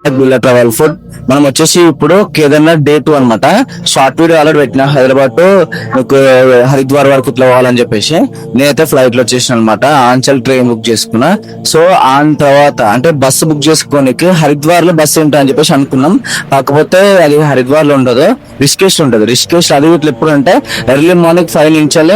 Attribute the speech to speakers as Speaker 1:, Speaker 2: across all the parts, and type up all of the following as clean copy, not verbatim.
Speaker 1: Travel food. మనం వచ్చేసి ఇప్పుడు కేదార్నాథ్ డే 2 అనమాట. షార్ట్ వీడియో ఆల్రెడీ పెట్టిన హైదరాబాద్ టు హరిద్వార్ వరకు ఇట్లా పోవాలని చెప్పేసి. నేనైతే ఫ్లైట్ లో వచ్చేసిన అనమాట. ఆంచల్ ట్రైన్ బుక్ చేసుకున్నా. సో ఆన్ తర్వాత అంటే బస్సు బుక్ చేసుకోనికి హరిద్వార్ లో బస్సు ఉంటా అని చెప్పేసి అనుకున్నాం. కాకపోతే అది హరిద్వార్ లో ఉండదు, రిషికేష్ ఉంటుంది. రిషికేష్ అది ఇట్లా ఎప్పుడు అంటే ఎర్లీ మార్నింగ్ 5 నుంచే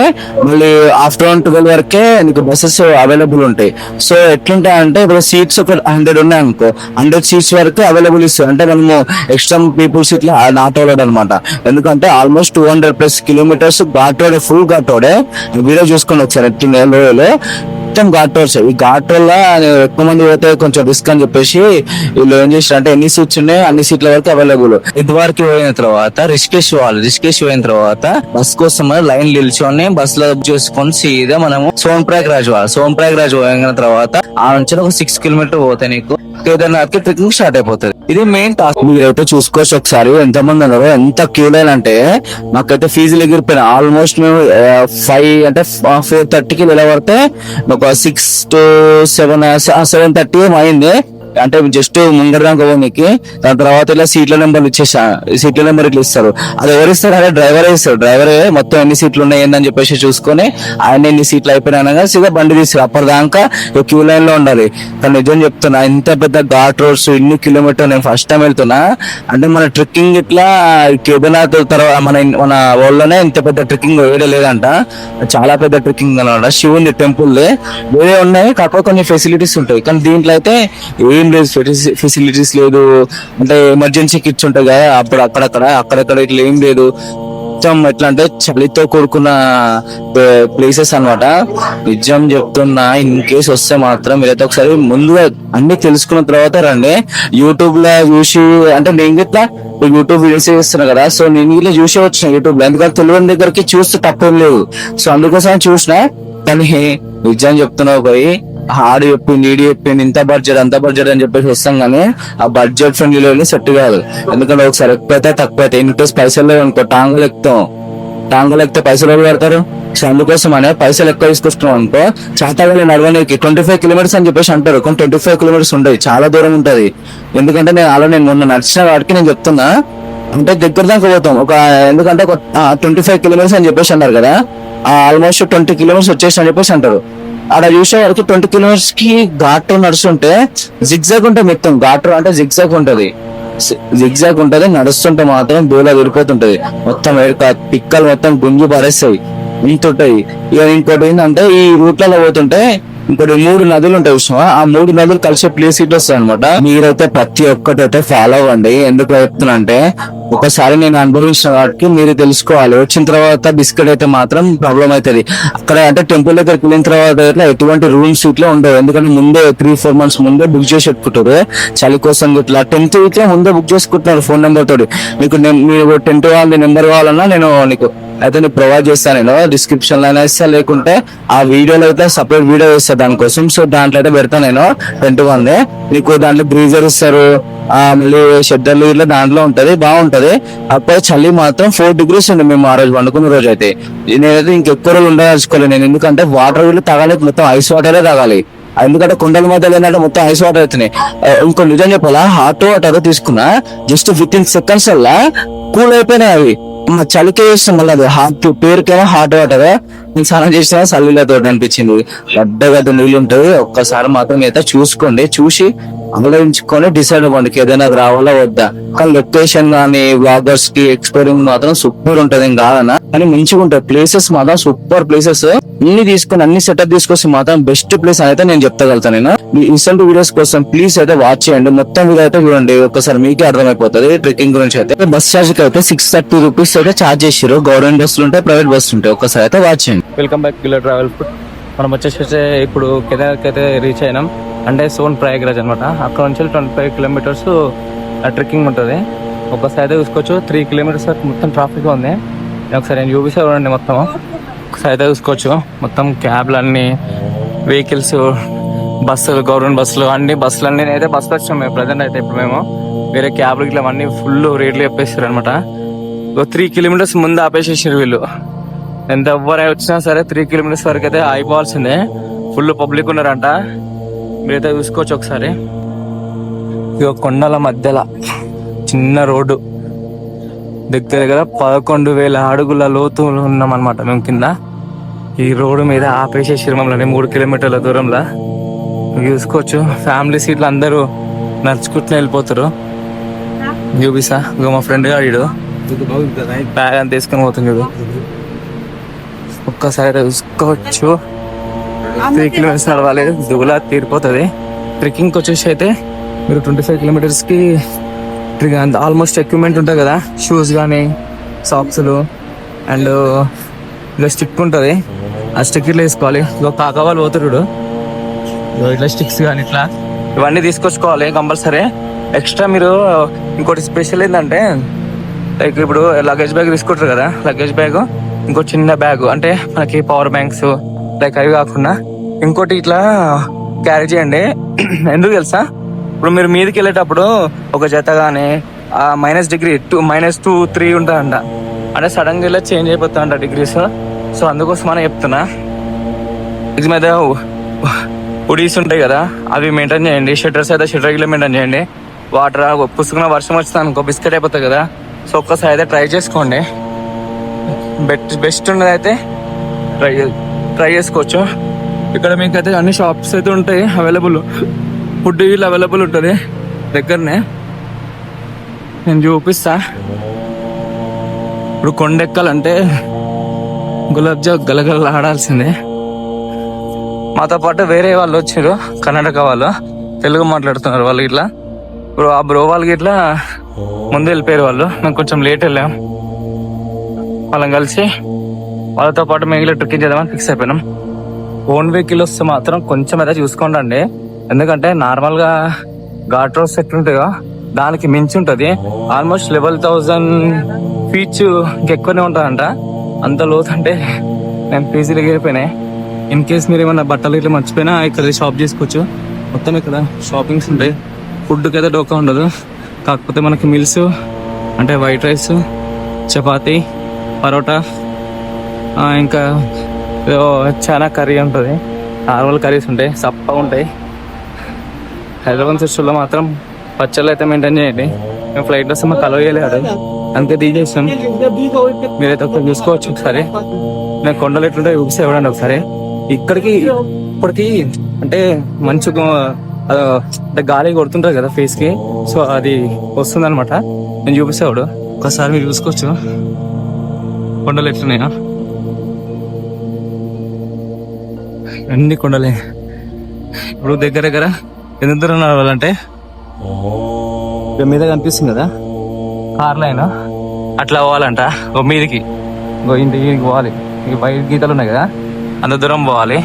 Speaker 1: మళ్ళీ ఆఫ్టర్నూన్ 12 వరకే నీకు బస్సెస్ అవైలబుల్ ఉంటాయి. సో ఎట్లుంటాయి అంటే ఇప్పుడు సీట్స్ ఒక 100 ఉన్నాయి అనుకో, 100 సీట్స్ వరకు అవైలబుల్ ఇస్తుంది. అంటే మనము ఎక్స్ట్రా పీపుల్స్ ఇట్లా నాట్ అవ్వలేదు అనమాట. ఎందుకంటే almost 200+ kilometres ghat road, full ghat రోడే. వీడియో చూసుకోండి ఒకసారి ఎట్లున్నాయో లోయలో. మొత్తం ఘాట్ రోడ్స్. ఈ ఘాట్ రోడ్ లో ఎక్కువ మంది పోతే కొంచెం రిస్క్ అని చెప్పేసి వీళ్ళు ఏం చేశారు అంటే ఎన్ని సీట్స్ ఉన్నాయి అన్ని సీట్ల వరకు అవైలబుల్. ఇదివరకు పోయిన తర్వాత రిషికేష్ పోయిన తర్వాత బస్ కోసం లైన్ నిల్చొని బస్ లో చూసుకొని సీదా మనము సోన్ప్రయాగ్ పోయిన తర్వాత ఆ నుంచి ఒక 6 కిలోమీటర్ పోతే నీకు కేదార్నాథ్ కి ట్రెక్కింగ్ స్టార్ట్ అయిపోతుంది. ఇది మెయిన్ టాస్క్. మీరైతే చూసుకోవచ్చు ఒకసారి ఎంత మంది ఉన్నారు, ఎంత క్యూ లైన్ అంటే. మాకైతే ఫీజులు ఎగిరిపోయినాయి. ఆల్మోస్ట్ మేము 5 అంటే 4:30కి నిలబడితే ఒక 6 to 7:30 అయింది. అంటే జస్ట్ ముందరదాకా పోనీకి. దాని తర్వాత ఇలా సీట్ల నెంబర్లు సీట్ల నెంబర్ ఇట్లా ఇస్తారు. అది ఎవరు ఇస్తారు అంటే డ్రైవరే ఇస్తారు. డ్రైవరే మొత్తం ఎన్ని సీట్లు ఉన్నాయి ఏందని చెప్పేసి చూసుకొని ఆయన ఎన్ని సీట్లు అయిపోయినా సీదా బండి తీస్తారు. అప్పటిదాకా క్యూ లైన్ లో ఉండాలి. కానీ నిజం చెప్తున్నా, ఇంత పెద్ద ఘాట్ రోడ్స్ ఇన్ని కిలోమీటర్ నేను ఫస్ట్ టైం వెళ్తున్నా. అంటే మన ట్రెక్కింగ్ ఇట్లా కేదార్నాథ్ తర్వాత మన వరల్డ్ లోనే ఇంత పెద్ద ట్రెక్కింగ్ వేరే లేదంట. చాలా పెద్ద ట్రెక్కింగ్ అనమాట. శివుని టెంపుల్ వేరే ఉన్నాయి, కాకపోతే కొన్ని ఫెసిలిటీస్ ఉంటాయి. కానీ దీంట్లో అయితే ఏం లేదు, ఫెసిలిటీస్ లేదు. అంటే ఎమర్జెన్సీ కిట్స్ ఉంటాయి కదా, అప్పుడు అక్కడక్కడ ఇట్లా ఏం లేదు. మొత్తం ఎట్లా అంటే చలితో కూడుకున్న ప్లేసెస్ అన్నమాట. నిజం చెప్తున్నా, ఇన్ కేసు వస్తే మాత్రం మీరైతే ఒకసారి ముందుగా అన్ని తెలుసుకున్న తర్వాత రండి. యూట్యూబ్ లో చూసి అంటే నేను ఇట్లా యూట్యూబ్ వీడియోస్ చేస్తున్నా కదా, సో నేను ఇలా చూసే వచ్చిన యూట్యూబ్ లో. ఎందుకంటే తెలియని దగ్గరికి చూస్తే తప్పేం లేదు. సో అందుకోసం చూసిన. కానీ నిజం చెప్తున్నావు పోయి ఆడు చెప్పింది ఈడు చెప్పింది ఇంత బడ్జెట్ అంత బడ్జెట్ అని చెప్పేసి వస్తాం. కానీ ఆ బడ్జెట్ ఫ్రెండ్లీలో సెట్ కాదు. ఎందుకంటే ఒకసారి ఎక్కువైతే తక్కువ అయితే ఇన్ కేసు పైసలు లేవు అనుకో, టాంగులు ఎక్కితే పైసలు ఎవరు పెడతారు. సో అందుకోసం అనే పైసలు ఎక్కువ తీసుకొస్తున్నాం అనుకో, చాతాగా నడవడానికి 25 కిలోమీటర్స్ అని చెప్పేసి అంటారు. కానీ 25 కిలోమీటర్స్ ఉంటాయి, చాలా దూరం ఉంటది. ఎందుకంటే నేను మొన్న నడిచిన వాటికి నేను చెప్తున్నా, అంటే దగ్గర దాకా పోతాం ఒక. ఎందుకంటే ఒక 25 కిలోమీటర్స్ అని చెప్పేసి అన్నారు కదా, ఆల్మోస్ట్ 20 కిలోమీటర్స్ వచ్చేసి అని చెప్పేసి అంటారు. ఆడ చూసే వరకు 20 కిలోమీటర్స్ కి ఘాట్ నడుస్తుంటే జిగ్జాగ్ ఉంటుంది. మొత్తం ఘాట్ అంటే జిగ్జాగ్ ఉంటది. నడుస్తుంటే మాత్రం దూలా విడిపోతుంటది. మొత్తం పిక్కలు మొత్తం గుంజి పడేస్తాయి. ఇంత ఉంటాయి. ఇక ఇంకోటి ఏంటంటే ఈ రూట్లలో పోతుంటే ఇంకోటి 3 నదులు ఉంటాయి చూసినావా, ఆ 3 నదులు కలిసే ప్లేస్ ఇట్లా వస్తాయి అనమాట. మీరైతే ప్రతి ఒక్కటి అయితే ఫాలో అవ్వండి. ఎందుకు చెప్తున్నా అంటే ఒకసారి నేను అనుభవించిన వాటికి మీరు తెలుసుకోవాలి. వచ్చిన తర్వాత బిస్కెట్ అయితే మాత్రం ప్రాబ్లం అవుతుంది. అక్కడ అంటే టెంపుల్ దగ్గరికి వెళ్ళిన తర్వాత ఎటువంటి రూమ్స్ ఇట్లా ఉండవు. ఎందుకంటే ముందే 3-4 months ముందే బుక్ చేసి పెట్టుకుంటారు చలి కోసం. ఇట్లా 10th ఇట్లా ముందే బుక్ చేసుకుంటున్నారు ఫోన్ నెంబర్ తోటి. మీకు మీరు 10th వాళ్ళ నెంబర్ కావాలన్నా నేను నీకు అయితే నేను ప్రొవైడ్ చేస్తాను. నేను డిస్క్రిప్షన్ లో అయినా ఇస్తా, లేకుంటే ఆ వీడియోలో అయితే సపరేట్ వీడియో ఇస్తాను దానికోసం. సో దాంట్లో అయితే పెడతాను నేను 10th వాళ్ళని. నీకు దాంట్లో బ్రీజర్ ఇస్తారు, మళ్ళీ షెడ్డర్లు ఇట్లా దాంట్లో ఉంటది, బాగుంటది. అప్పుడు చలి మాత్రం 4 degrees ఉంది మేము ఆ రోజు వండుకున్న రోజు అయితే. నేనైతే ఇంకెక్కువ రోజులు ఉండదలుచుకోలేదు నేను. ఎందుకంటే వాటర్ వీళ్ళు తాగాలి, మొత్తం ఐస్ వాటరే తాగాలి. ఎందుకంటే కుండల మధ్యలో ఏంటంటే మొత్తం ఐస్ వాటర్ అవుతున్నాయి. ఇంకో నిజం చెప్పాలా, హాట్ వాటర్ తీసుకున్నా జస్ట్ 15 seconds వల్ల కూల్ అయిపోయినాయి అవి. చలికే చేస్తాం మళ్ళీ అది హాట్ పేరుకేమో హాట్ వాటర్. నేను స్నానం చేసిన చల్లిలతో అనిపించింది. గడ్డ నీళ్ళు ఉంటుంది. ఒక్కసారి మాత్రం అయితే చూసుకోండి, చూసి ఆలోచించుకొని డిసైడ్ అవ్వండి ఏదైనా రావాలా వద్దా. కానీ లొకేషన్ కానీ వ్లాగర్స్ కి ఎక్స్పీరియన్స్ మాత్రం సూపర్ ఉంటది. ఏం కాదన్నా, కానీ మంచిగా ఉంటాయి ప్లేసెస్ మాత్రం. సూపర్ ప్లేసెస్ అన్ని తీసుకొని అన్ని సెటప్ తీసుకొచ్చి మాత్రం బెస్ట్ ప్లేస్ అయితే నేను చెప్తాగలుగుతాను. నేను మీ ఇన్స్టెంట్ వీడియోస్ కోసం ప్లీజ్ అయితే వాచ్ చేయండి. మొత్తం వీడియో అయితే చూడండి, ఒక్కసారి మీకే అర్థమైపోతుంది ట్రెక్కింగ్ గురించి. అయితే బస్ చార్జ్ కి అయితే 630 రూపీస్ అయితే చార్జ్ చేసారు. గవర్నమెంట్ బస్సులు ఉంటాయి, ప్రైవేట్ బస్సులు ఉంటాయి. ఒక్కసారి అయితే వాచ్ చేయండి.
Speaker 2: Welcome back kilo travel food. మనం వచ్చేసి ఇప్పుడు కేదార్కి అయితే రీచ్ అయినాం. అంటే సోన్ప్రయాగ్ అనమాట. అక్కడ నుంచి 25 కిలోమీటర్స్ ట్రెక్కింగ్ ఉంటుంది. ఒకసారి అయితే చూసుకోవచ్చు 3 kilometers వరకు మొత్తం ట్రాఫిక్ ఉంది. ఒకసారి నేను చూపిస్తే చూడండి. మొత్తం ఒకసారి అయితే చూసుకోవచ్చు. మొత్తం క్యాబ్లు అన్ని వెహికల్స్, బస్సులు, గవర్నమెంట్ బస్సులు, అన్ని బస్సులు అన్ని అయితే బస్సులు వచ్చాము మేము ప్రజెంట్ అయితే. ఇప్పుడు మేము వేరే క్యాబ్లు ఇట్లా అన్ని ఫుల్ రేట్లు చెప్పేస్తారు అనమాట. 3 kilometers ముందు ఆపేసేసారు వీళ్ళు. ఎంత ఎవ్వరై వచ్చినా సరే 3 kilometers వరకు అయితే అయిపోవాల్సిందే. ఫుల్ పబ్లిక్ ఉన్నారంట. మీరైతే చూసుకోవచ్చు ఒకసారి. ఇక కొండల మధ్యలో చిన్న రోడ్డు దగ్గర దగ్గర 11,000 అడుగుల లోతు ఉన్నాం అనమాట మేము కింద. ఈ రోడ్డు మీద ఆపేసేసారు మమ్మల్ని 3 కిలోమీటర్ల దూరంలో. చూసుకోవచ్చు ఫ్యామిలీ సీట్లు అందరూ నడుచుకుంటూ వెళ్ళిపోతారు. చూపిస్తా ఇక మా ఫ్రెండ్ గాడు బ్యాగ్ అని తీసుకొని పోతుంది చూడు. ఒక్కసారి చూసుకోవచ్చు 3 కిలోమీటర్స్ నడవాలి, దుగులా తీరిపోతుంది. ట్రెక్కింగ్కి వచ్చేసి అయితే మీరు 25 కిలోమీటర్స్కి ఆల్మోస్ట్ ఎక్విప్మెంట్ ఉంటుంది కదా, షూస్ కానీ సాక్స్లు అండ్ ఇలా స్టిక్ ఉంటుంది. ఆ స్టిక్ ఇట్లా వేసుకోవాలి. ఇక కాకవాళ్ళు పోతారు ఇట్లా స్టిక్స్ కానీ ఇట్లా ఇవన్నీ తీసుకొచ్చుకోవాలి కంపల్సరీ. ఎక్స్ట్రా మీరు ఇంకోటి స్పెషల్ ఏంటంటే లైక్ ఇప్పుడు లగేజ్ బ్యాగ్ తీసుకుంటారు కదా, లగేజ్ బ్యాగ్ ఇంకో చిన్న బ్యాగ్ అంటే మనకి పవర్ బ్యాంక్స్ లైక్ అవి కాకుండా ఇంకోటి ఇట్లా క్యారీ చేయండి. ఎందుకు తెలుసా, ఇప్పుడు మీరు మీదకి వెళ్ళేటప్పుడు ఒక జత కానీ -2, -3 ఉంటుందంట. అంటే సడన్ గా ఇలా చేంజ్ అయిపోతుందంట డిగ్రీస్. సో అందుకోసం అని చెప్తున్నా. ఇది మీద ఉడీస్ ఉంటాయి కదా, అవి మెయింటైన్ చేయండి. షట్టర్స్ అయితే షట్టర్కి మెయింటైన్ చేయండి. వాటర్ పుసుకున్న వర్షం వచ్చింది అనుకో బిస్కెట్ అయిపోతుంది కదా. సో ఒక్కసారి అయితే ట్రై చేసుకోండి. బెస్ట్ ఉన్నది అయితే ట్రై చేసుకోవచ్చు. ఇక్కడ మీకు అయితే అన్ని షాప్స్ అయితే ఉంటాయి అవైలబుల్, ఫుడ్ వీళ్ళు అవైలబుల్ ఉంటుంది దగ్గరనే. నేను చూపిస్తా. ఇప్పుడు కొండ ఎక్కాలంటే గులాబ్ జామ్ గలగల ఆడాల్సిందే. మాతో పాటు వేరే వాళ్ళు వచ్చారు, కర్ణాటక వాళ్ళు, తెలుగు మాట్లాడుతున్నారు వాళ్ళు. ఇట్లా ఇప్పుడు ఆ బ్రో వాళ్ళకి ఇట్లా ముందు వెళ్ళిపోయారు వాళ్ళు. మేము కొంచెం లేట్ వెళ్ళాం. వాళ్ళని కలిసి వాళ్ళతో పాటు మేము ఇలా ట్రెక్కింగ్ చేద్దామని ఫిక్స్ అయిపోయినాం. ఓన్ వెహికల్ వస్తే మాత్రం కొంచెం అయితే చూసుకోండి అండి. ఎందుకంటే నార్మల్గా ఘాట్ రోడ్స్ ఎట్లుంటాయో దానికి మించి ఉంటుంది. ఆల్మోస్ట్ 11,000 ఫీట్స్ ఇంకెక్కువనే ఉంటుందంట. అంత లోతు అంటే నేను పీజీలు ఎగిరిపోయినాయి. ఇన్ కేస్ మీరు ఏమన్నా బట్టలు ఇట్లా మర్చిపోయినా ఇక్కడ షాప్ చేసుకోవచ్చు. మొత్తం ఇక్కడ షాపింగ్స్ ఉంటాయి. ఫుడ్కి అయితే డోకా ఉండదు. కాకపోతే మనకి మిల్స్ అంటే వైట్ రైస్, చపాతీ, పరోటా, ఇంకా చాలా కర్రీ ఉంటుంది. నార్మల్ కర్రీస్ ఉంటాయి, సప్పగా ఉంటాయి. హైదరాబాద్ సిస్టర్లో మాత్రం పచ్చళ్ళు అయితే మెయింటైన్ చేయండి. మేము ఫ్లైట్ వస్తే మాకు అలవ్ చేయలేదు, అంతే తీసేసాం. మీరైతే ఒకసారి చూసుకోవచ్చు. ఒకసారి నేను కొండలు ఎట్లుంటే చూపిస్తే ఇవ్వండి ఒకసారి. ఇప్పటికి అంటే మంచిగా అంటే గాలి కొడుతుంటుంది కదా ఫేస్ కి, సో అది వస్తుంది అనమాట. నేను చూపిస్తాడు ఒకసారి మీరు చూసుకోవచ్చు కొండలు ఎట్లున్నాయా. అన్ని కొండలే. ఇప్పుడు దగ్గర ఎంత దూరం నడవాలంటే మీద కనిపిస్తుంది కదా కార్ లైన్, అట్లా పోవాలంట. మీదికి ఇంటికి పోవాలి. ఈ బయట గీతలు ఉన్నాయి కదా, అంత దూరం పోవాలి.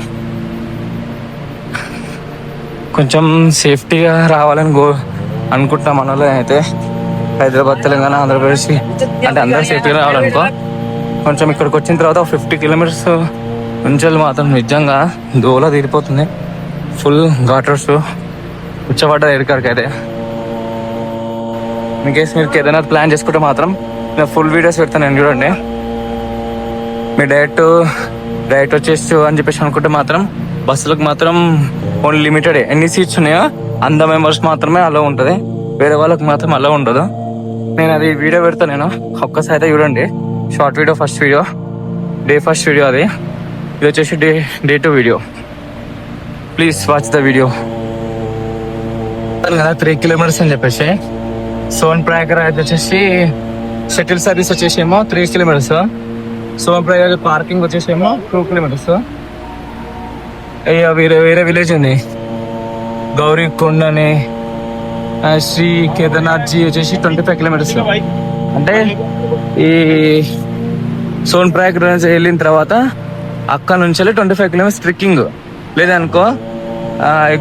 Speaker 2: కొంచెం సేఫ్టీగా రావాలని అనుకుంటాం మన వాళ్ళు అయితే. హైదరాబాద్, తెలంగాణ, ఆంధ్రప్రదేశ్ అంటే అందరూ సేఫ్టీగా రావాలనుకో. కొంచెం ఇక్కడికి వచ్చిన తర్వాత 50 కిలోమీటర్స్ ఉంచాలి మాత్రం నిజంగా దోల తీరిపోతుంది. ఫుల్ ఘాటర్స్ ఉచ్చబడ్డది ఎక్కడికి అయితే. ఇన్ కేసు మీరు ఏదైనా ప్లాన్ చేసుకుంటే మాత్రం నేను ఫుల్ వీడియోస్ పెడతాను. నేను చూడండి. మీ డైరెక్ట్ వచ్చేసి అని చెప్పేసి అనుకుంటే మాత్రం బస్సులకు మాత్రం ఓన్లీ లిమిటెడ్. ఎన్ని సీట్స్ ఉన్నాయో అంత మెంబర్స్ మాత్రమే అలా ఉంటుంది, వేరే వాళ్ళకి మాత్రం అలా ఉండదు. నేను అది వీడియో పెడతాను. నేను ఒక్కసారి అయితే చూడండి. Short video, first video, day first video అది. ఇది వచ్చేసి day 2 video. Please watch the video. కదా 3 కిలోమీటర్స్ అని చెప్పేసి సోన్ ప్రయాగర్ అయితే వచ్చేసి షటిల్ సర్వీస్ వచ్చేసేమో 3 కిలోమీటర్స్. సోన్ ప్రయాగర్ పార్కింగ్ వచ్చేసేమో 2 కిలోమీటర్స్. వేరే విలేజ్ ఉంది గౌరీకొండ అని, శ్రీ కేదార్నాథ్ జీ వచ్చేసి 25 కిలోమీటర్స్. అంటే ఈ సోన్ ప్రయాగర్ వెళ్ళిన తర్వాత అక్కడ నుంచి 25 కిలోమీటర్స్ ట్రెక్కింగ్. లేదనుకో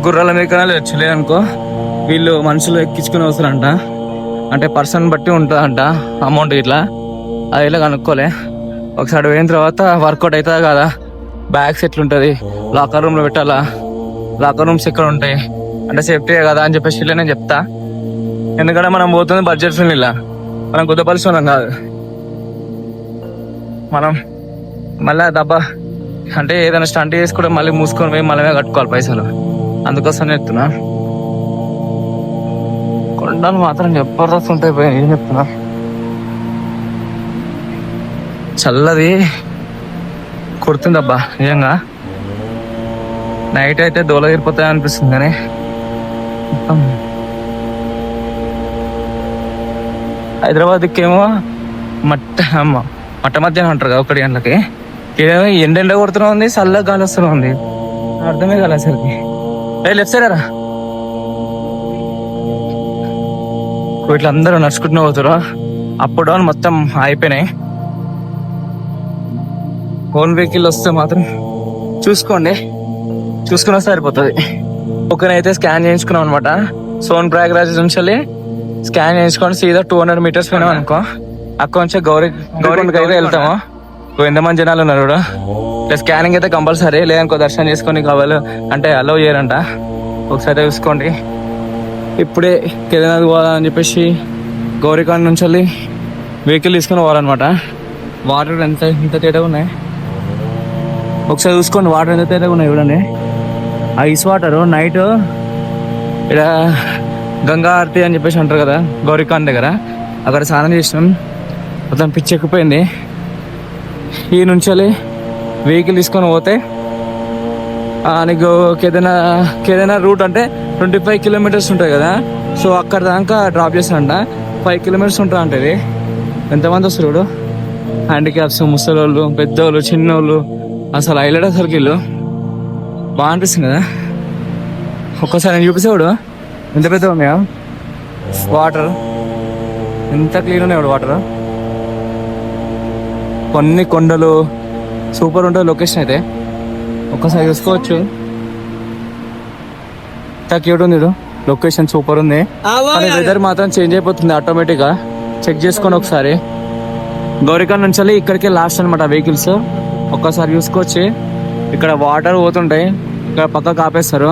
Speaker 2: గుర్రాల మీద వెళ్ళచ్చు. లేదనుకో వీళ్ళు మనుషులు ఎక్కించుకుని వస్తారంట. అంటే పర్సన్ బట్టి ఉంటుందంట అమౌంట్. ఇట్లా అది ఇలా కనుక్కోలే. ఒకసారి పోయిన తర్వాత వర్కౌట్ అవుతుందా కదా, బ్యాగ్స్ ఎట్లుంటుంది, లాకర్ రూమ్లో పెట్టాలా, లాకర్ రూమ్స్ ఎక్కడ ఉంటాయి అంటే సేఫ్టీ కదా అని చెప్పేసి ఇలా నేను చెప్తా. ఎందుకంటే మనం పోతుంది బడ్జెట్ ఫ్రెండ్లీలా, మనం కుదపలిసి ఉన్నాం కాదు. మనం మళ్ళీ దబ్బా అంటే ఏదైనా స్టంట్ చేసుకుంటే మళ్ళీ మూసుకొని పోయి మనమే కట్టుకోవాలి పైసలు. అందుకోసం చెప్తున్నా. ఎండలు మాత్రం జబర్దస్త్ ఉంటాయి పోయి ఏం చెప్తున్నా. చల్లది కుడుతుందబ్బా నిజంగా. నైట్ అయితే దోల తీరిపోతాయి అనిపిస్తుంది కానీ మొత్తం హైదరాబాద్కేమో మట్ట మధ్యాహ్నం అంటారు కదా 1 గంటలకి. ఇదేమో ఎండ కొడుతూనే ఉంది, చల్లగా గాలి వస్తూనే ఉంది. అర్థమే కాలే అసలుకి. లెఫ్ట్ సైడ్ రా. ఇట్లా అందరూ నడుచుకుంటూ పోతారు. అప్ డౌన్ మొత్తం అయిపోయినాయి. ఓన్ వెహికల్ వస్తే మాత్రం చూసుకోండి, చూసుకున్నా సరిపోతుంది. ఒకనైతే స్కాన్ చేయించుకున్నాం అనమాట. సోన్ ప్రయాగ్రాజ్ నుంచి స్కాన్ చేయించుకొని సీదా 200 మీటర్స్ పోయినాం అనుకో. అక్కడ నుంచి గౌరీకి అయితే వెళ్తాము. ఎంతమంది జనాలు ఉన్నారు కూడా. స్కానింగ్ అయితే కంపల్సరీ, లేదనుకో దర్శనం చేసుకొని కావాలి అంటే అలౌ చేయరంట. ఒకసారి చూసుకోండి. ఇప్పుడే కేదార్నాథ్ పోవాలని చెప్పేసి గౌరీకాండ్ నుంచి వెళ్ళి వెహికల్ తీసుకొని పోవాలన్నమాట. వాటర్ ఎంత తేడాగా ఉన్నాయి ఒకసారి చూసుకోండి. వాటర్ ఎంత తేడాగా ఉన్నాయి చూడండి. Ice water. నైట్ ఇక్కడ గంగా ఆరతి అని చెప్పేసి అంటారు కదా గౌరీకాండ్ దగ్గర, అక్కడ స్నానం చేసినాం. మొత్తం పిచ్చి ఎక్కిపోయింది. ఈ నుంచి వెహికల్ తీసుకొని పోతే నీకు కేదార్నాథ్ రూట్ అంటే 25 కిలోమీటర్స్ ఉంటుంది కదా. సో అక్కడ దాకా డ్రాప్ చేస్తానంట. 5 కిలోమీటర్స్ ఉంటుంది అంటే. ఇది ఎంతమంది వస్తారు ఇప్పుడు, హ్యాండిక్యాప్స్, ముసలోళ్ళు, పెద్దోళ్ళు, చిన్నోళ్ళు, అసలు హైలైట్ అసలు వీళ్ళు. బాగా అనిపిస్తుంది కదా. ఒక్కసారి నేను చూపిస్తాడు ఎంత పెద్ద ఉన్నాయా వాటర్, ఎంత క్లీన్ ఉన్నాయి ఇప్పుడు వాటర్. కొన్ని కొండలు సూపర్ ఉంటుంది లొకేషన్ అయితే. ఒక్కసారి చూసుకోవచ్చు. క్యూట్ ఉంది లొకేషన్, సూపర్ ఉంది. కానీ వెదర్ మాత్రం చేంజ్ అయిపోతుంది ఆటోమేటిక్గా. చెక్ చేసుకోండి ఒకసారి. గౌరీకాండ్ నుంచి ఇక్కడికే లాస్ట్ అనమాట వెహికల్స్. ఒక్కసారి చూసుకోవచ్చు. ఇక్కడ వాటర్ పోతుంటాయి, ఇక్కడ పక్కకు ఆపేస్తారు.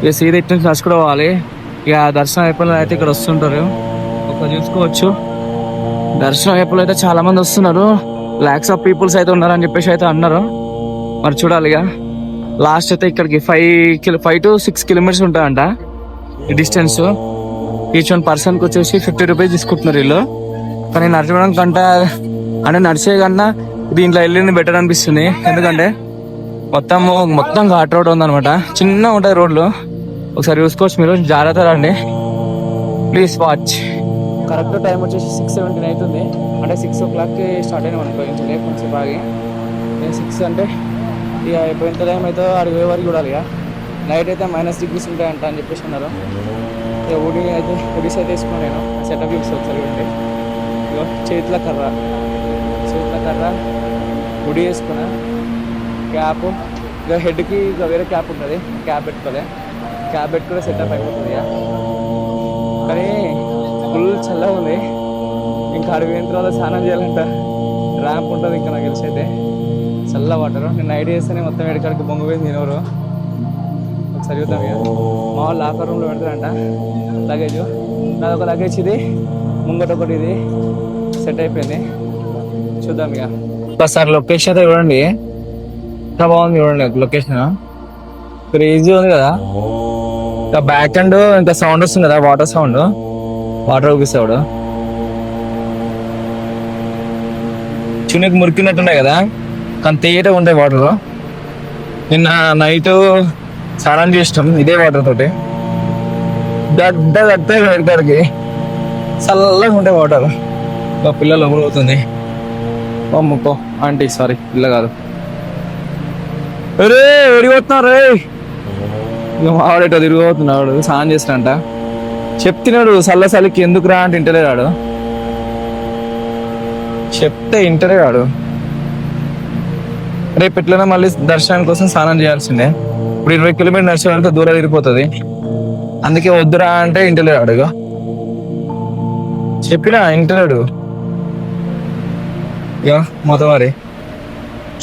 Speaker 2: ఇక సీదా ఇటు నుంచి నడుచుకుంటూ పోవాలి. ఇక దర్శనం అయిపోయిన అయితే ఇక్కడ వస్తుంటారు. ఒకసారి చూసుకోవచ్చు. దర్శనం అయిపోయిన అయితే చాలా మంది వస్తున్నారు. లాక్స్ ఆఫ్ పీపుల్స్ అయితే ఉన్నారని చెప్పేసి అయితే అన్నారు. మరి చూడాలి. ఇక లాస్ట్ అయితే ఇక్కడికి 5 to 6 కిలోమీటర్స్ ఉంటాయంట ఈ డిస్టెన్స్. ఈచ్ 1 పర్సన్కి వచ్చేసి 50 రూపీస్ తీసుకుంటున్నారు వీళ్ళు. కానీ నడచడం అంటే నడిచే కన్నా దీంట్లో వెళ్ళింది బెటర్ అనిపిస్తుంది. ఎందుకంటే మొత్తం ఘాట్ రోడ్ ఉందన్నమాట. చిన్న ఉంటాయి రోడ్లు. ఒకసారి చూసుకోవచ్చు మీరు. జాగ్రత్త రండి, ప్లీజ్ వాచ్. కరెక్ట్ టైం వచ్చేసి 6:17 అవుతుంది. అంటే 6 o'clockకి స్టార్ట్ అయినాం అనుకో. కొంచెం బాగా 6 అంటే ఇక అయిపోయిన టైం అయితే అడిగే వరకు చూడాలి. ఇక నైట్ అయితే -degrees ఉంటాయంట అని చెప్పేసి అన్నారు. ఇక ఒడిస్ అయితే వేసుకున్నాను నేను. సెటప్ చూపిస్తాను ఒకసారి. ఉంటే ఇక చేతుల కర్ర ఉడి వేసుకున్నా. క్యాప్ ఇక హెడ్కి ఇక వేరే క్యాప్ ఉంటుంది. క్యాప్ పెట్టుకునే సెటప్ అయిపోతుంది. ఇక కానీ ఫుల్ చల్లగా ఉంది. ఇంకా అడిగి పోయిన తర్వాత స్నానం చేయాలంట. ర్యాంప్ ఉంటుంది ఇంకా నాకు తెలిసి అయితే. చల్ల వాటర్. నేను నైట్ చేస్తేనే మొత్తం ఎక్కడికి బొంగిపోయింది తినవరు. ఒకసారి చూద్దాం. ఇక మా వాళ్ళు లాకర్ రూమ్లో పెడతారంట లగేజ్. నాదొక లగేజ్ ఇది, ముంగట ఒకటి ఇది సెట్ అయిపోయింది. చూద్దాం. ఇక ఒకసారి లొకేషన్ అయితే చూడండి, ఎంత బాగుంది చూడండి లొకేషన్. క్రేజీ ఉంది కదా. ఇంకా బ్యాక్ అండ్ ఇంకా సౌండ్ వస్తుంది కదా, వాటర్ సౌండ్. వాటర్ ఊపిస్తాడు. చునికి మురికినట్టున్నాయి కదా, కానీ తేట ఉంటాయి వాటర్. నిన్న నైట్ స్నానం చేసినాం ఇదే వాటర్ తోటి. గడ్డకి చల్లగా ఉంటాయి వాటర్. మా పిల్లలు అవుతుంది. అమ్ముకో ఆంటీ, సారీ పిల్ల కాదు. రే ఎడిపోతున్నారు రే. ఆవిడేటో తిరిగిపోతున్నాడు, స్నానం చేసినంట. చెప్తున్నాడు చల్లకి ఎందుకు రా అంటే ఇంటలేడు. చెప్తే ఇంటలేడు. రేపు ఎట్లైనా మళ్ళీ దర్శనం కోసం స్నానం చేయాల్సిందే. ఇప్పుడు 20 కిలోమీటర్ నడిచేవాళ్ళతో దూరం తిరిగిపోతుంది. అందుకే వద్దురా అంటే ఇంటలేడు. ఇక చెప్పినా ఇంటలేడు. ఇక మొత్తం మరి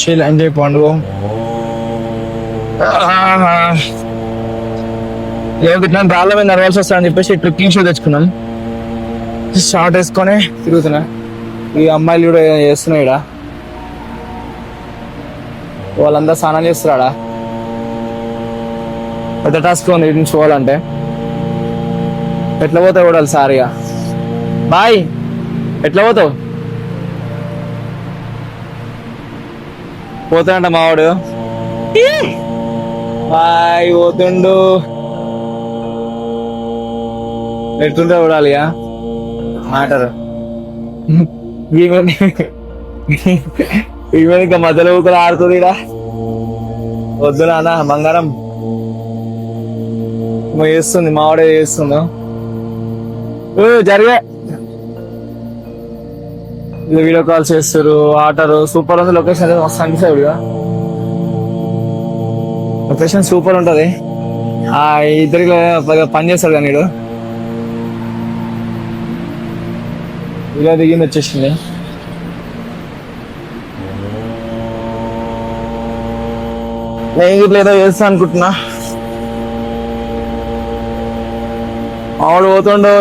Speaker 2: చిల్ ఎంజాయ్ పండుగ. నేను రాళ్ళ మీద నడవాల్సి వస్తా అని చెప్పేసి ట్రెక్కింగ్ షూ తెచ్చుకున్నాను. షార్ట్ వేసుకొని తిరుగుతున్నా. ఈ అమ్మాయిలు కూడా చేస్తున్నాయి. ఇక్కడ వాళ్ళందరూ స్నానం చేస్తున్నాడా. పెద్ద టాస్క్ ఉంది ఇటు నుంచి పోవాలంటే.
Speaker 1: ఎట్లా పోతావు చూడాలి సారిగా. బాయ్ ఎట్లా పోతావు? పోతాడంట మావాడు. బాయ్ పోతుండు. ఎట్లుంటే చూడాలిగా మ్యాటర్. ఈమె ఇంకా మధ్యలో ఊకలు ఆడుతుంది ఇడా. వద్దు నాన్న బంగారం చేస్తుంది, మావాడే చేస్తుందో జరిగే. వీడియో కాల్ చేస్తారు, ఆటరు సూపర్ ఉంది. లొకేషన్ మస్తు అనిపిస్తుంది, లొకేషన్ సూపర్ ఉంటది. ఆ ఇద్దరికి పని చేస్తాడు కానీ ఇలా దిగింది వచ్చేసింది. నేను ఇట్లా ఏదో చేస్తా అనుకుంటున్నా. ఆవిడ పోతుండో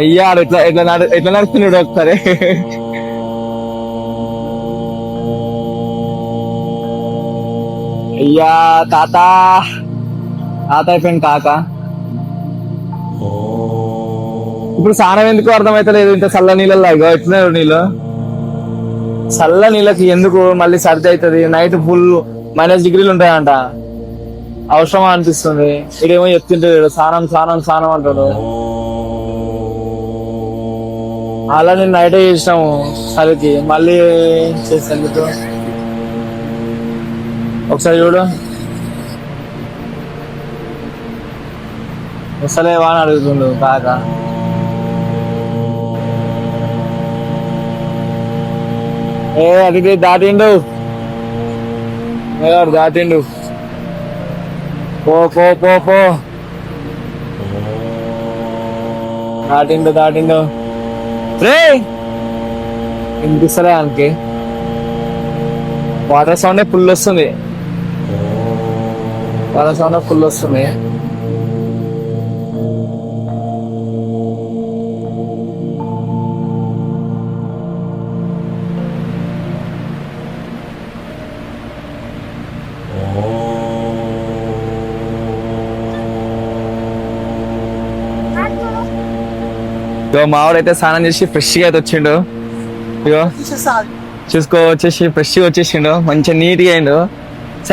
Speaker 1: అయ్యా ఎట్లా ఎట్లా ఎట్లా నడుస్తున్నాడు ఒకసారి. అయ్యా తాత అయిపోయింది కాక. ఇప్పుడు స్నానం ఎందుకు అర్థమైతలేదు, ఇంత చల్ల నీళ్ళలో ఇగో ఎట్లా నీళ్ళు. చల్ల నీళ్ళకి ఎందుకు మళ్ళీ సర్ది అవుతుంది. నైట్ ఫుల్ -డిగ్రీలు ఉంటాయంట, అవసరమా అనిపిస్తుంది. ఇదేమో చెప్తుంటే స్నానం స్నానం స్నానం అంటాడు. అలా నేను నైటే చేసినాము చలికి, మళ్ళీ చేసేందుకు. ఒకసారి చూడు వస్తలేవా అని అడుగుతుండు కాక. అది దాటిండు, దాటిండు. పో పో పో పో దాటిండు. రే వినిపిస్తలే ఆయనకి. వాటర్ సౌండ్ ఫుల్ వస్తుంది, వాటర్ సౌండ్ ఫుల్ వస్తుంది. ఇగో మావాడైతే స్నానం చేసి ఫ్రెష్ గా అయితే వచ్చిండు. ఇగో చూసుకో వచ్చేసి ఫ్రెష్ గా వచ్చేసిండు, మంచిగా నీట్ గా అయిండు.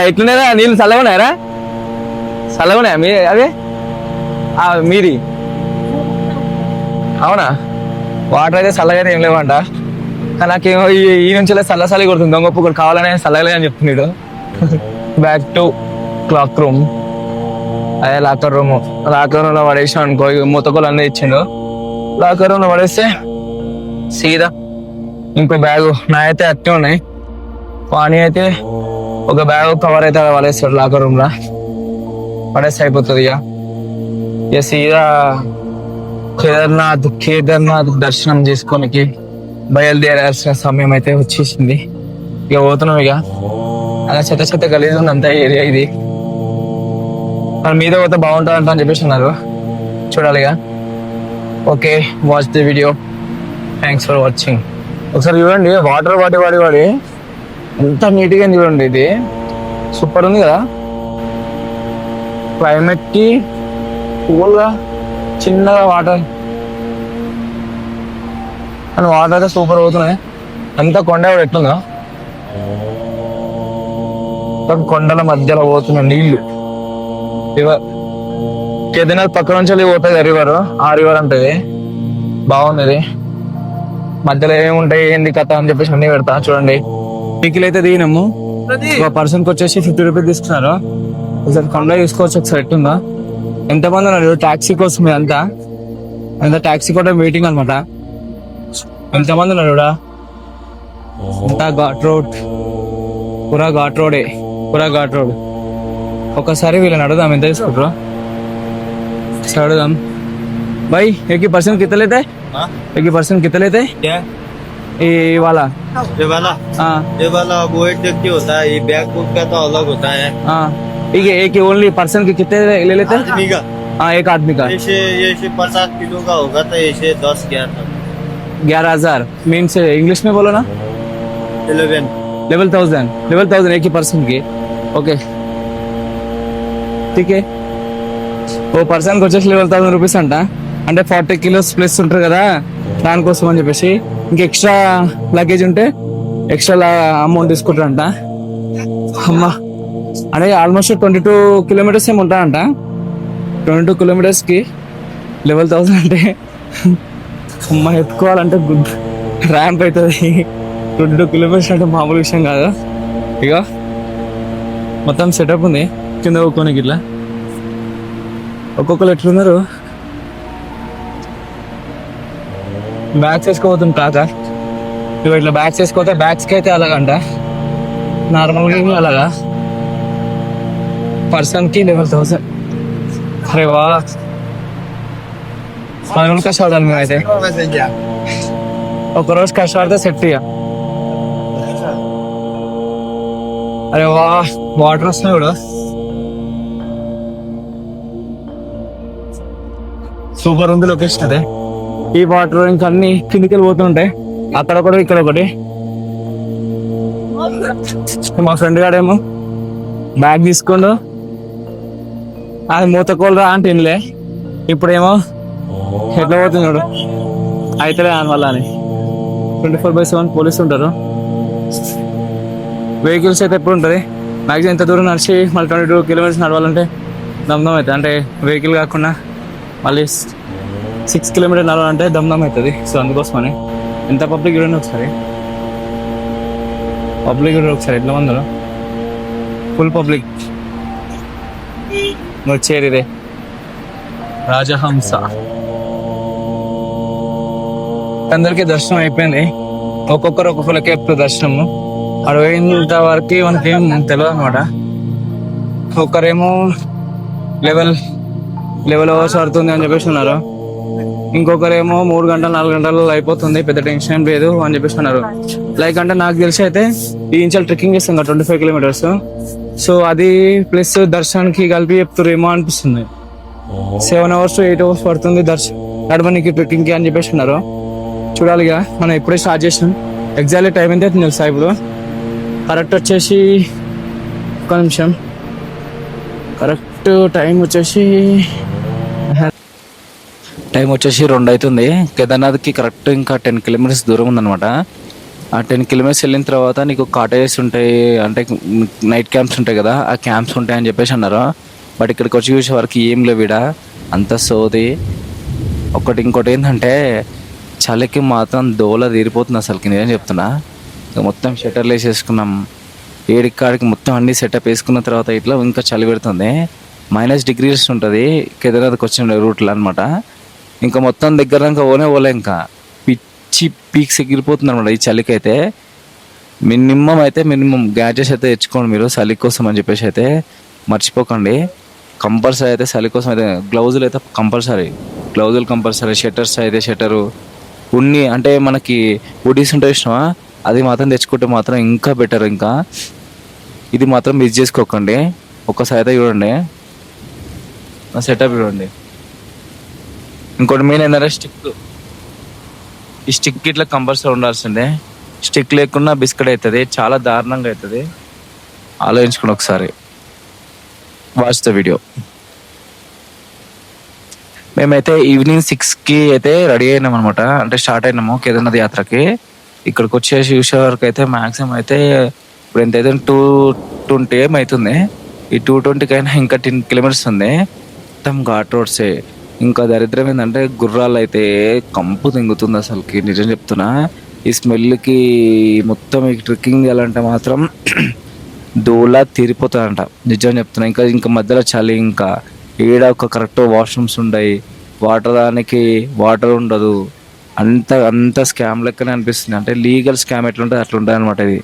Speaker 1: ఇట్లున్నారా నీళ్ళు చల్లగున్నాయరా? చల్లగున్నాయా మీ అదే మీది? అవునా? వాటర్ అయితే చల్లగా అయితే ఏం లేవంట. నాకేమో ఈ నుంచి చల్లసలి కొడుతుంది. దొంగ కూడా కావాలనే చల్లగలే అని చెప్తున్నాడు. Back to clock room. అదే లాకర్ రూమ్ లో పడేసాం అనుకో. మూతకోలు అన్నీ ఇచ్చిండు. లాకర్ రూమ్ లో పడేస్తే సీదా ఇంకో బ్యాగు. నా అయితే అట్టే ఉన్నాయి. పానీ అయితే ఒక బ్యాగ్ కవర్ అయితే పడేస్తాడు లాకర్ రూమ్ లో, పడేస్తే అయిపోతుంది. ఇక సీదా కేదార్నాథ్ దర్శనం చేసుకోనికి బయలుదేరాల్సిన సమయం అయితే వచ్చేసింది. ఇక పోతున్నాం. ఇక అలా చెత్త గలీజ్ ఉంది అంతా ఏరియా ఇది. మన మీద పోతే బాగుంటుంది అంట అని చెప్పేసి అన్నారు. చూడాలి ఇక. Okay, watch the video. Thanks for watching. ఒకసారి చూడండి వాటర్ వాడి ఎంత నీట్గా చూడండి. ఇది సూపర్ ఉంది కదా. క్లైమేట్ కి కూల్గా చిన్నగా వాటర్ అని వాటర్ అయితే సూపర్ అవుతున్నాయి. అంతా కొండ ఎట్లుందా, కొండల మధ్యలో పోతున్న నీళ్లు. రివర్ కేదార్నాథ్ పక్క నుంచి పోతుంది రివర్. ఆ రివర్ అంటది, బాగున్నది. మధ్యలో ఏముంటాయి ఏంది కథ అని చెప్పేసి అన్ని పెడతా. చూడండి టికెట్లు అయితే దిగినాము. ఒక పర్సన్ కి వచ్చేసి 50 రూపీస్ తీసుకున్నారు. ఒకసారి కొండ చూసుకోవచ్చు ఒకసారి ఎట్టుందా. ఎంతమంది ఉన్నారు టాక్సీ కోసం? అంతా టాక్సీ కూడా వెయిటింగ్ అనమాట. ఎంతమంది ఉన్నారు కూడా. అంతా ఘాట్ రోడ్, పూరా ఘాట్ రోడ్. ఒకసారి వీళ్ళని అడుగుదాం ఎంత తీసుకుంటారు. अड़दाम भाई एक ही पर्सन कितना लेते हैं? एक ही पर्सन कितना लेते हैं?
Speaker 3: क्या
Speaker 1: ये वाला
Speaker 3: हाँ ये वाला वो एक व्यक्ति होता है, ये बैग बुक का तो अलग होता है।
Speaker 1: हाँ ठीक है, एक ओनली पर्सन के कितने ले लेते हैं?
Speaker 3: आदमी का?
Speaker 1: हाँ एक आदमी का।
Speaker 3: ये 50 किलो का होगा तो ये
Speaker 1: 11,000 मीन्स इंग्लिश में बोलो ना।
Speaker 3: 11,000
Speaker 1: 11,000 एक ही पर्सन की। ओके
Speaker 2: 50K ఓ పర్సన్కి వచ్చేసి 11,000 రూపీస్ అంట. అంటే 40 kilos ప్లస్ ఉంటారు కదా, దానికోసం అని చెప్పేసి. ఇంక ఎక్స్ట్రా లగేజ్ ఉంటే ఎక్స్ట్రా అమౌంట్ తీసుకుంటారంట. అమ్మా అంటే ఆల్మోస్ట్ 22 kilometers ఏమి ఉంటాయంట. 22 kilometersకి 11,000 అంటే అమ్మ ఎత్తుకోవాలంటే గుడ్ ర్యాంప్ అవుతుంది. 22 kilometers అంటే మామూలు విషయం కాదు. ఇక మొత్తం సెటప్ ఉంది కింద ఒక్కోనికి ఇట్లా. ఒక్కొక్కరు ఎట్లున్నారు, బ్యాగ్స్ వేసుకోబోతుంది కాక. ఇక ఇట్లా బ్యాగ్స్ వేసుకోతే బ్యాగ్స్కి అయితే అలాగంట, నార్మల్గా అలాగా. పర్సన్కి 11,000. అరే వా, 10 రోజులు కష్టపడాలి మేమైతే. ఒక రోజు కష్టపడితే సెట్. ఇక అరే వా, వాటర్ వస్తున్నాయి కూడా. సూపర్ ఉంది లొకేషన్ అదే. ఈ వాటర్ ఇంకా అన్ని కిందికి వెళ్ళిపోతుంటాయి, అక్కడ ఒకటి ఇక్కడ ఒకటి. మా ఫ్రెండ్ గాడేమో బ్యాగ్ తీసుకోండు, అది మూతకోలరా అంటే ఇన్లే. ఇప్పుడేమో ఎట్లా పోతున్నాడు అయితే దానివల్ల అని. 24/7 పోలీసు ఉంటారు. వెహికల్స్ అయితే ఎప్పుడు ఉంటుంది మ్యాక్సిమం. ఎంత దూరం నడిచి మళ్ళీ 22 kilometers నడవాలంటే దమ్దమ్ అవుతుంది. అంటే వెహికల్ కాకుండా మళ్ళీ 6 kilometers నడవాలంటే దమ్దమ్ అవుతుంది. సో అందుకోసమని. ఎంత పబ్లిక్ చూడండి ఒకసారి, పబ్లిక్ చూడండి ఒకసారి ఎట్లా మంది, ఫుల్ పబ్లిక్ వచ్చేది. ఇదే రాజహంస. అందరికీ దర్శనం అయిపోయింది. ఒక్కొక్కరు ఒక్కొక్కరికి ఎప్పుడు దర్శనము. అరవైంత వరకు మనకి ఏం తెలియదు అనమాట. ఒక్కరేమో లెవెల్ అవర్స్ పడుతుంది అని చెప్పేసి ఉన్నారు. ఇంకొకరేమో 3 గంటలు 4 గంటలు అయిపోతుంది, పెద్ద టెన్షన్ లేదు అని చెప్పేసి ఉన్నారు. లైక్ అంటే నాకు తెలిసి అయితే ఈ ఇంచాలు ట్రెక్కింగ్ చేస్తాం కదా 25 kilometers. సో అది ప్లస్ దర్శనానికి కలిపి చెప్తారేమో అనిపిస్తుంది. 7 hours to 8 hours పడుతుంది నడవనికి ట్రెక్కింగ్కి అని చెప్పేసి ఉన్నారు. చూడాలిగా, మనం ఇప్పుడే స్టార్ట్ చేసాం. ఎగ్జాక్ట్లీ టైం ఎంత అవుతుంది తెలుసా ఇప్పుడు? కరెక్ట్ వచ్చేసి ఒక్క నిమిషం, కరెక్ట్ టైం వచ్చేసి 2 అవుతుంది. కేదార్నాథ్కి కరెక్ట్ ఇంకా 10 kilometers దూరం ఉందన్నమాట. ఆ 10 kilometers వెళ్ళిన తర్వాత నీకు కాటేజెస్ ఉంటాయి, అంటే నైట్ క్యాంప్స్ ఉంటాయి కదా, ఆ క్యాంప్స్ ఉంటాయి అని చెప్పేసి అన్నారు. బట్ ఇక్కడికి వచ్చి చూసే వరకు ఏం లేవు ఈడ, అంత సోది. ఇంకోటి ఏంటంటే చలికి మాత్రం దోల తీరిపోతుంది అసలుకి, నేనేం చెప్తున్నా. మొత్తం షట్టర్లు వేసేసుకున్నాం, ఏడికాడికి మొత్తం అన్ని సెటప్ వేసుకున్న తర్వాత ఇట్లా ఇంకా చలి పెడుతుంది. -degrees ఉంటుంది కేదార్నాథ్కి వచ్చిన రూట్లో అనమాట. ఇంకా మొత్తం దగ్గర దాకా పోలే, ఇంకా పిచ్చి పీక్స్ ఎగిరిపోతుంది అనమాట ఈ చలికి అయితే. మినిమం గ్యాడ్జెట్స్ అయితే తెచ్చుకోండి మీరు చలి కోసం అని చెప్పేసి అయితే మర్చిపోకండి. కంపల్సరీ అయితే చలి కోసం అయితే గ్లౌజులు అయితే కంపల్సరీ, షట్టర్స్ అయితే షట్టరు ఉన్ని, అంటే మనకి ఉడీస్ ఉంటాయి ఇష్టమా, అది మాత్రం తెచ్చుకుంటే మాత్రం ఇంకా బెటర్. ఇంకా ఇది మాత్రం మిస్ చేసుకోకండి. ఒక్కసారి అయితే చూడండి నా సెటప్ చూడండి. ఇంకోటి మెయిన్ ఏంటంటే స్టిక్, ఈ స్టిక్ ఇట్లా కంపల్సరీ ఉండాల్సిందే. స్టిక్ లేకుండా బిస్కెట్ అవుతుంది, చాలా దారుణంగా అవుతుంది. ఆలోచించుకోండి ఒకసారి. Watch the video. మేమైతే ఈవినింగ్ 6కి అయితే రెడీ అయినాం అనమాట, అంటే స్టార్ట్ అయినాము కేదార్నాథ్ యాత్రకి. ఇక్కడికి వచ్చేసి చూసే వరకు అయితే మ్యాక్సిమం అయితే ఇప్పుడు ఎంతైతే 220 అవుతుంది. ఈ 220 కైనా ఇంకా 10 kilometers ఉంది. మొత్తం ఘాట్ రోడ్సే. ఇంకా దరిద్రం ఏంటంటే గుర్రాలు అయితే కంపు తింగుతుంది అసలుకి, నిజం చెప్తున్నా. ఈ స్మెల్కి మొత్తం ఈ ట్రెక్కింగ్ చేయాలంటే మాత్రం దోలా తీరిపోతుందంట, నిజం చెప్తున్నా. ఇంకా మధ్యలో చలి, ఇంకా ఈడ ఒక కరెక్ట్ వాష్రూమ్స్ ఉండయి, వాటర్ ఉండదు. అంత స్కామ్ లెక్కనే అనిపిస్తుంది. అంటే లీగల్ స్కామ్ ఎట్లుంటుంది అట్లా ఉంటుంది అనమాట ఇది.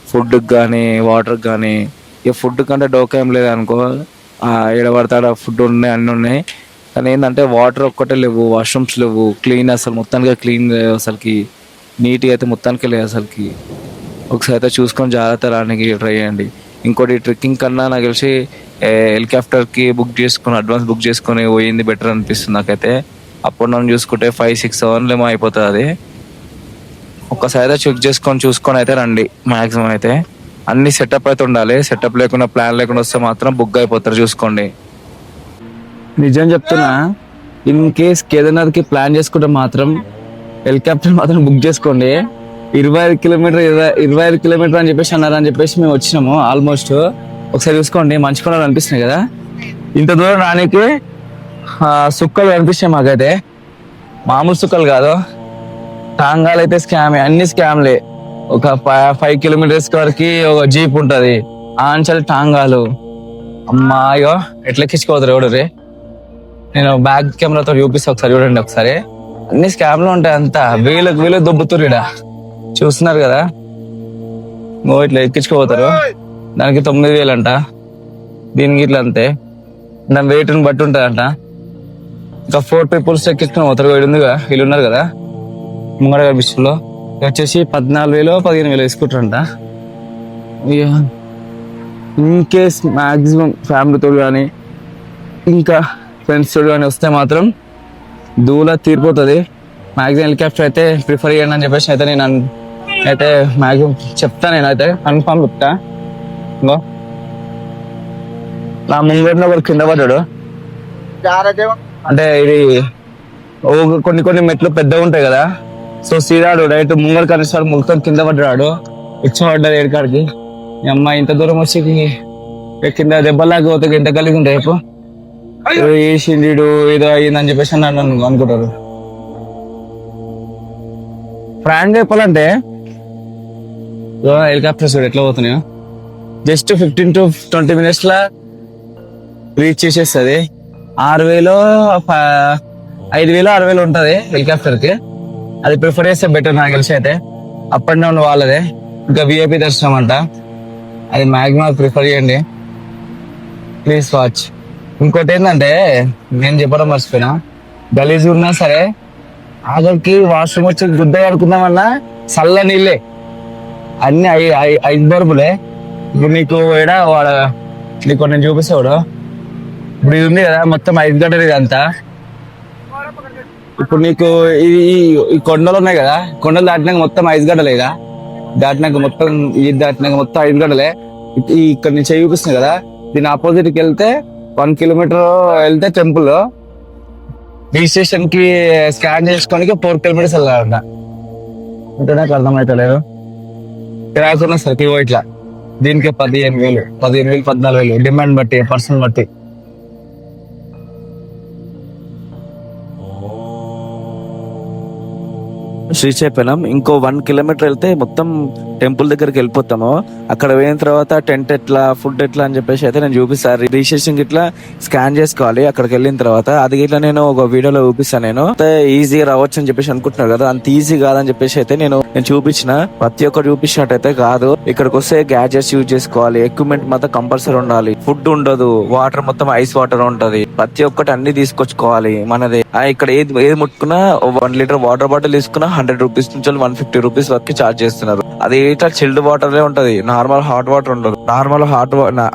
Speaker 2: ఫుడ్కి కానీ వాటర్కి కానీ, ఇక ఫుడ్ కంటే డోకా ఏం లేదనుకో, ఈడ పడతాడ ఫుడ్ ఉన్నాయి, అన్నీ ఉన్నాయి. కానీ ఏంటంటే వాటర్ ఒక్కటే లేవు, వాష్రూమ్స్ లేవు, క్లీన్ అసలు మొత్తానికి క్లీన్ అసలుకి, నీట్గా అయితే మొత్తానికి లేదు అసలుకి. ఒకసారి అయితే చూసుకొని జాగ్రత్త రానికి ట్రై చేయండి. ఇంకోటి ట్రెక్కింగ్ కన్నా నాకు తెలిసి హెలికాప్టర్కి అడ్వాన్స్ బుక్ చేసుకొని పోయింది బెటర్ అనిపిస్తుంది నాకైతే. అప్పుడు నన్ను చూసుకుంటే 5-6 hours ఏమో అయిపోతుంది అది. ఒక్కసారి అయితే చూసుకొని అయితే రండి. మ్యాక్సిమం అయితే అన్ని సెటప్ అయితే ఉండాలి. సెటప్ లేకుండా ప్లాన్ లేకుండా వస్తే మాత్రం బుక్ అయిపోతారు, చూసుకోండి. నిజం చెప్తున్నా, ఇన్ కేస్ కేదార్నాథ్ కి ప్లాన్ చేసుకుంటే మాత్రం హెలికాప్టర్ మాత్రం బుక్ చేసుకోండి. 25 కిలోమీటర్ 25 కిలోమీటర్ అని చెప్పేసి అన్నారు అని చెప్పేసి మేము వచ్చినాము. ఆల్మోస్ట్ ఒకసారి చూసుకోండి, మంచి కొండలు అనిపిస్తున్నాయి కదా. ఇంత దూరం రానికి సుక్కలు కనిపిస్తాయి మాకైతే, మామూలు సుక్కలు కాదు. టాంగాలు అయితే స్కామే, అన్ని స్కామ్లే. ఒక 5 కిలోమీటర్స్ వరకు ఒక జీప్ ఉంటది, ఆంచల్ టాంగాలు. అమ్మాయో ఎట్లా ఎక్కించుకోవద్దు రోడ్డు రే. నేను బ్యాక్ కెమెరాతో చూపిస్తా, ఒకసారి చూడండి ఒకసారి. అన్ని స్కామ్లు ఉంటాయి, అంతా వీళ్ళకి దొబ్బుతురు ఇడ చూస్తున్నారు కదా. ఇట్లా ఎక్కించుకోపోతారు, దానికి 9,000 అంట, దీనికి ఇట్లా అంతే. దాని వెయిట్ ని బట్టి ఉంటదంట. ఇంకా 4 పీపుల్స్ ఎక్కించుకుని పోతారు. వీడుందిగా, వీళ్ళు ఉన్నారు కదా ముంగడ కనిపిస్తుందో, వచ్చేసి 14,000 15,000 తీసుకుంటారంట. ఇన్ కేస్ మాక్సిమం ఫ్యామిలీతో కానీ ఇంకా ఫ్రెండ్స్ తోడు కానీ వస్తే మాత్రం దూల తీరిపోతుంది. మాక్సిమం హెలికాప్టర్ అయితే ప్రిఫర్ చేయండి అని చెప్పేసి అయితే నేను అయితే మాక్సిమం చెప్తా. నేనైతే కన్ఫామ్ చెప్తా. ఇంకో నా ముంగడిలో ఒకరు కింద పడ్డాడు. అంటే ఇది కొన్ని మెట్లు పెద్దగా ఉంటాయి కదా, సో సీదాడు డైరెక్ట్ ముంగడు కనిస్తాడు, మొత్తం కింద పడ్డాడు. ఇచ్చబడ్డాడు ఏడుకాడికి. అమ్మ ఇంత దూరం వచ్చి కింద దెబ్బలాగా పోతే ఎంత కలిగి ఉంటాయి రేపు వేసిండు ఏదో అయ్యిందని చెప్పేసి నన్ను అనుకుంటారు. ఫ్రాంక్ చెప్పాలంటే హెలికాప్టర్స్ ఎట్లా పోతున్నాయో జస్ట్ 15 to 20 minutes లా రీచ్ చేసేస్తుంది. 6,000 5,000 6,000 ఉంటది హెలికాప్టర్ కి. అది ప్రిఫర్ చేస్తే బెటర్ నాకు తెలిసి. అయితే అప్ అండ్ డౌన్ వాళ్ళదే. ఇంకా విఐపి దర్శనం అంట, అది మ్యాక్సిమం ప్రిఫర్ చేయండి. Please watch. ఇంకోటి ఏంటంటే నేను చెప్పడం మర్చిపోయినా, గలీజ్ ఉన్నా సరే ఆఖరికి వాష్రూమ్ వచ్చి గుద్ద కడుకుందాం వల్ల చల్ల నీళ్ళే, అన్ని ఐదు బరుపులే. ఇప్పుడు నీకు నీకు నేను చూపిస్తాడు. ఇప్పుడు ఇది ఉంది కదా మొత్తం 5 గంటలు ఇదంతా. ఇప్పుడు నీకు ఈ కొండలు ఉన్నాయి కదా, కొండలు దాటినాక మొత్తం 5 గంటలే. ఇక దాటినాక మొత్తం ఇది దాటినాక మొత్తం 5 గంటలే. ఇక్కడ నుంచి చూపిస్తుంది కదా, దీని ఆపోజిట్ కి వెళ్తే 1 కిలోమీటర్ వెళ్తే టెంపుల్. రిజిస్ట్రేషన్ కి స్కాన్ చేసుకోనికి 4 కిలోమీటర్స్ వెళ్ళాలంట. అంటే నాకు అర్థమైతలేదు. కిరాకున్న సరికి ఇట్లా దీనికి 15,000 14,000 డిమాండ్ బట్టి, పర్సన్ బట్టి.
Speaker 1: శ్రీశైలం ఇంకో 1 కిలోమీటర్ వెళ్తే మొత్తం టెంపుల్ దగ్గరికి వెళ్ళిపోతాము. అక్కడ పోయిన తర్వాత టెంట్ ఎట్లా, ఫుడ్ ఎట్లా అని చెప్పేసి అయితే నేను చూపిస్తాను. రిజిస్ట్రేషన్ ఇట్లా స్కాన్ చేసుకోవాలి. అక్కడికి వెళ్ళిన తర్వాత అది ఇట్లా నేను ఒక వీడియోలో చూపిస్తాను. నేను ఈజీగా రావచ్చు అని చెప్పేసి అనుకుంటున్నారు కదా, అంత ఈజీ కాదని చెప్పేసి అయితే నేను చూపించిన. ప్రతి ఒక్కరు చూపించినట్టయితే కాదు. ఇక్కడికి వస్తే గ్యాడ్జెట్స్ యూజ్ చేసుకోవాలి, ఎక్విప్మెంట్ మాత్రం కంపల్సరీ ఉండాలి, ఫుడ్ ఉండదు, వాటర్ మొత్తం ఐస్ వాటర్ ఉంటది, ప్రతి ఒక్కటి అన్ని తీసుకొచ్చుకోవాలి మనది. ఇక్కడ ఏది ముట్టుకున్నా 1 లీటర్ వాటర్ బాటిల్ తీసుకున్నా 100 రూపీస్ నుంచి 150 రూపీస్ వరకు చార్జ్ చేస్తున్నారు. అది ఇట్లా చిల్డ్ వాటర్ ఉంటది, నార్మల్ హాట్ వాటర్ ఉండదు. నార్మల్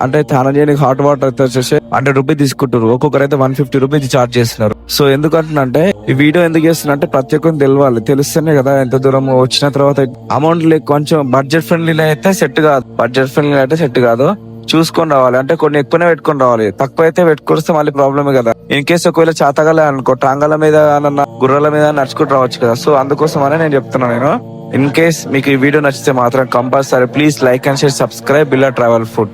Speaker 1: అంటే స్నానం చేయడానికి హాట్ వాటర్ అయితే వచ్చేసి 100 రూపీస్ తీసుకుంటారు. ఒక్కొక్కరు అయితే 150 రూపీస్ చార్జ్ చేస్తున్నారు. సో ఎందుకంటే ఈ వీడియో ఎందుకు చేస్తున్నా అంటే ప్రతి ఒక్కరికి తెలియాలి, తెలిస్తేనే కదా ఎంత దూరం వచ్చిన తర్వాత అమౌంట్ కొంచెం బడ్జెట్ ఫ్రెండ్లీ అయితే సెట్ కాదు. బడ్జెట్ ఫ్రెండ్లీ అయితే సెట్ కాదు. చూసుకొని రావాలి. అంటే కొన్ని ఎక్కువనే పెట్టుకొని రావాలి, తక్కువ అయితే పెట్టుకొస్తే మళ్ళీ ప్రాబ్లమే కదా. ఇన్ కేసు ఒకవేళ చాతగలే అనుకో, టాంగాల మీద గుర్రాల మీద నడుచుకుంటూ రావచ్చు కదా. సో అందుకోసం అనే నేను చెప్తున్నాను. నేను ఇన్ కేస్ మీకు ఈ వీడియో నచ్చితే మాత్రం compulsory please like and share, subscribe Billa travel food.